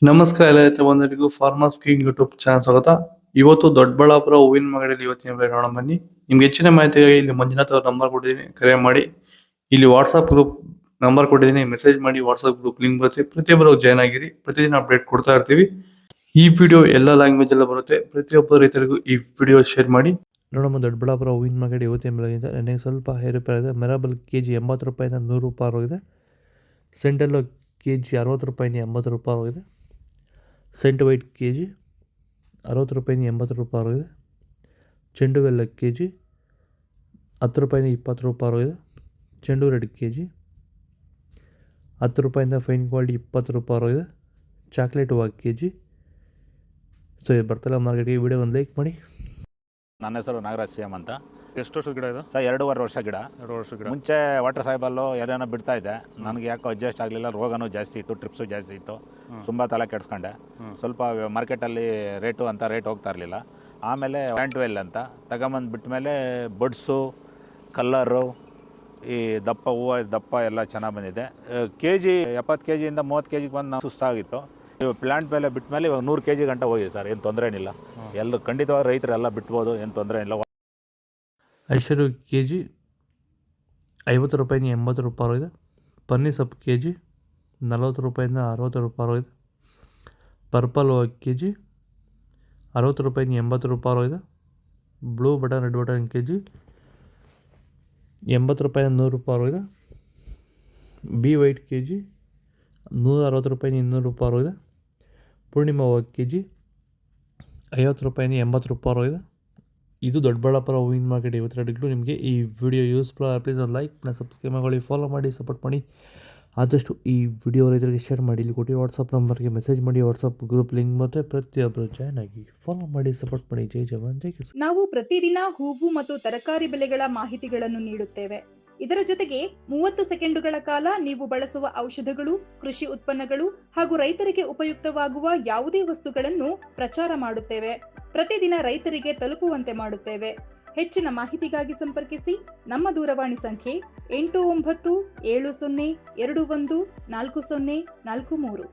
ನಮಸ್ಕಾರ ಎಲ್ಲ ಬಂದರಿಗೂ farmers king YouTube channel ಸ್ವಾಗತ. ಇವತ್ತು ದೊಡ್ಡಬಳ್ಳಾಪುರ ಹೂವಿನ ಮಾರ್ಕೆಟ್ ಇವತ್ತಿನ ಬೆಲೆ ನೋಡೋಣ ಬನ್ನಿ. ನಿಮ್ಗೆ ಹೆಚ್ಚಿನ ಮಾಹಿತಿಗಾಗಿ ಇಲ್ಲಿ ಮಂಜುನಾಥ್ ಅವ್ರ ನಂಬರ್ ಕೊಟ್ಟಿದ್ದೀನಿ, ಕರೆ ಮಾಡಿ. ಇಲ್ಲಿ ವಾಟ್ಸ್ಆಪ್ ಗ್ರೂಪ್ ನಂಬರ್ ಕೊಟ್ಟಿದ್ದೀನಿ, ಮೆಸೇಜ್ ಮಾಡಿ. ವಾಟ್ಸ್ಆಪ್ ಗ್ರೂಪ್ ಲಿಂಕ್ ಬರುತ್ತೆ, ಪ್ರತಿಯೊಬ್ಬರು ಜಾಯ್ನ್ ಆಗಿರಿ. ಪ್ರತಿದಿನ ಅಪ್ಡೇಟ್ ಕೊಡ್ತಾ ಇರ್ತೀವಿ. ಈ ವಿಡಿಯೋ ಎಲ್ಲ ಲ್ಯಾಂಗ್ವೇಜ್ ಎಲ್ಲ ಬರುತ್ತೆ. ಪ್ರತಿಯೊಬ್ಬ ರೈತರಿಗೂ ಈ ವಿಡಿಯೋ ಶೇರ್ ಮಾಡಿ. ನೋಡಮ್ಮ, ದೊಡ್ಡಬಳ್ಳಾಪುರ ಹೂವಿನ ಮಾರ್ಕೆಟ್ ಇವತ್ತಿನ ಬೆಲೆಗಿಂತ ನನಗೆ ಸ್ವಲ್ಪ ಏರುಪೇರು ಇದೆ. ಮೆರಾಬಲ್ ಕೆಜಿ 80 ರೂಪಾಯಿಂದ 100 ರೂಪಾಯಿ ಆಗಿದೆ. ಸೆಂಟೆಲ್ಲೋ ಕೆಜಿ 60 ರೂಪಾಯಿಂದ 80 ರೂಪಾಯಿ ಆಗಿದೆ. ಸೆಂಟ್ ವೈಟ್ ಕೆ ಜಿ 60 ರೂಪಾಯಿಂದ 80 ರೂಪಾಯಿ ಆಗಿದೆ. ಚೆಂಡು ಬೆಲ್ಲ ಕೆ ಜಿ 10 ರೂಪಾಯಿಂದ 20 ರೂಪಾಯಿ ಆಗಿದೆ. ಚೆಂಡು ರೆಡ್ ಕೆ ಜಿ 10 ರೂಪಾಯಿಂದ ಫೈನ್ ಕ್ವಾಲಿಟಿ 20 ರೂಪಾಯಿ ಆಗಿದೆ. ಚಾಕ್ಲೇಟ್ ಹೂವು ಕೆ ಜಿ. ಸೊ ಇದು ಬರ್ತಲ್ಲ ಮಾರ್ಕೆಟ್ಗೆ. ವಿಡಿಯೋ ಒಂದು ಲೈಕ್ ಮಾಡಿ. ನನ್ನ ಹೆಸರು ನಾಗರಾಜ್ ಸಿ ಎಮ್ ಅಂತ. ಎಷ್ಟು ವರ್ಷದ ಗಿಡ ಇದು? ಸರ್ 2.5 ವರ್ಷ ಗಿಡ. 2 ವರ್ಷ ಗಿಡ. ಮುಂಚೆ ವಾಟರ್ ಸಾಯಿಬಲ್ಲು ಏನೇನೋ ಬಿಡ್ತಾ ಇದ್ದೆ. ನನಗೆ ಯಾಕೋ ಅಡ್ಜಸ್ಟ್ ಆಗಲಿಲ್ಲ. ರೋಗನೂ ಜಾಸ್ತಿ ಇತ್ತು, ಟ್ರಿಪ್ಸು ಜಾಸ್ತಿ ಇತ್ತು. ತುಂಬ ತಲೆ ಕೆಡಿಸ್ಕೊಂಡೆ. ಸ್ವಲ್ಪ ಮಾರ್ಕೆಟಲ್ಲಿ ರೇಟ್ ಹೋಗ್ತಾ ಇರಲಿಲ್ಲ. ಆಮೇಲೆ ಪ್ಯಾಂಟ್ವೆಲ್ ಅಂತ ತಗೊಂಬಂದು ಬಿಟ್ಟ ಮೇಲೆ ಬಡ್ಸು, ಕಲ್ಲರು, ಈ ದಪ್ಪ ಹೂವು ದಪ್ಪ ಎಲ್ಲ ಚೆನ್ನಾಗಿ ಬಂದಿದೆ. ಕೆ ಜಿ 70 ಕೆ ಜಿಯಿಂದ 30 ಕೆ ಜಿಗೆ ಬಂದು ನಾವು ಸುಸ್ತಾಗಿತ್ತು. ಇವಾಗ ಪ್ಲ್ಯಾಂಟ್ ಮೇಲೆ ಬಿಟ್ಟ ಮೇಲೆ ಇವಾಗ 100 ಕೆ ಜಿ ಗಂಟೆ ಹೋಗಿದೆ ಸರ್. ಏನು ತೊಂದರೆ ಏನಿಲ್ಲ. ಎಲ್ಲರೂ ಖಂಡಿತವಾಗಿ ರೈತರೆಲ್ಲ ಬಿಟ್ಬೋದು, ಏನು ತೊಂದರೆ ಇಲ್ಲ. ಐಶ್ವರ್ಯ ಕೆ ಜಿ 50 ರೂಪಾಯಿಂದ 80 ರೂಪಾಯಿ ಆಗಿದೆ. ಪನ್ನೀರ್ ಸೊಪ್ಪು ಕೆ ಜಿ 40 ರೂಪಾಯಿಂದ 60 ರೂಪಾಯಿ ಆಗಿದೆ. ಪರ್ಪಲ್ ಹೂವು ಕೆ ಜಿ 60 ರೂಪಾಯಿಂದ 80 ರೂಪಾಯಿ ಆಗಿದೆ. Blue button red button K G 80 ರೂಪಾಯಿಂದ 100 ರೂಪಾಯಿ ಆಗಿದೆ. ಬಿ ವೈಟ್ ಕೆ ಜಿ 160 ರೂಪಾಯಿಂದ 200 ರೂಪಾಯಿ ಆಗಿದೆ. ಪೂರ್ಣಿಮಾ ಹೂವು ಕೆ ಜಿ 50 ರೂಪಾಯಿಂದ 80 ರೂಪಾಯಿ ಆಗಿದೆ. ಇದು ದೊಡ್ಡಬಳ್ಳಾಪುರ ಹೂವಿನ ಮಾರ್ಕೆಟ್ ಇವತ್ತು ರೇಟ್ಗಳು. ನಿಮಗೆ ಈ ವಿಡಿಯೋ ಯೂಸ್ಫುಲ್ ಪ್ಲೀಸ್ ಒಂದು ಲೈಕ್ ಮಾಡಿ, ಸಬ್ಸ್ಕ್ರೈಬ್ ಮಾಡಿ, ಫಾಲೋ ಮಾಡಿ, ಸಪೋರ್ಟ್ ಮಾಡಿ. ಆದಷ್ಟು ಈ ವಿಡಿಯೋ ರೈತರಿಗೆ ಶೇರ್ ಮಾಡಿ. ಇಲ್ಲಿ ಕೊಟ್ಟು ವಾಟ್ಸಪ್ ನಂಬರ್ಗೆ ಮೆಸೇಜ್ ಮಾಡಿ. ವಾಟ್ಸಪ್ ಗ್ರೂಪ್ ಲಿಂಕ್ ಮತ್ತು ಪ್ರತಿಯೊಬ್ಬರು ಜಾಯ್ನ್ ಆಗಿ ಫಾಲೋ ಮಾಡಿ, ಸಪೋರ್ಟ್ ಮಾಡಿ. ಜೈ ಜವಾನ್ ಜೈ ಕಿಸಾನ್. ನಾವು ಪ್ರತಿದಿನ ಹೂವು ಮತ್ತು ತರಕಾರಿ ಬೆಲೆಗಳ ಮಾಹಿತಿಗಳನ್ನು ನೀಡುತ್ತೇವೆ. ಇದರ ಜೊತೆಗೆ 30 ಸೆಕೆಂಡುಗಳ ಕಾಲ ನೀವು ಬಳಸುವ ಔಷಧಗಳು, ಕೃಷಿ ಉತ್ಪನ್ನಗಳು ಹಾಗೂ ರೈತರಿಗೆ ಉಪಯುಕ್ತವಾಗುವ ಯಾವುದೇ ವಸ್ತುಗಳನ್ನು ಪ್ರಚಾರ ಮಾಡುತ್ತೇವೆ. ಪ್ರತಿದಿನ ರೈತರಿಗೆ ತಲುಪುವಂತೆ ಮಾಡುತ್ತೇವೆ. ಹೆಚ್ಚಿನ ಮಾಹಿತಿಗಾಗಿ ಸಂಪರ್ಕಿಸಿ. ನಮ್ಮ ದೂರವಾಣಿ ಸಂಖ್ಯೆ 8970214043.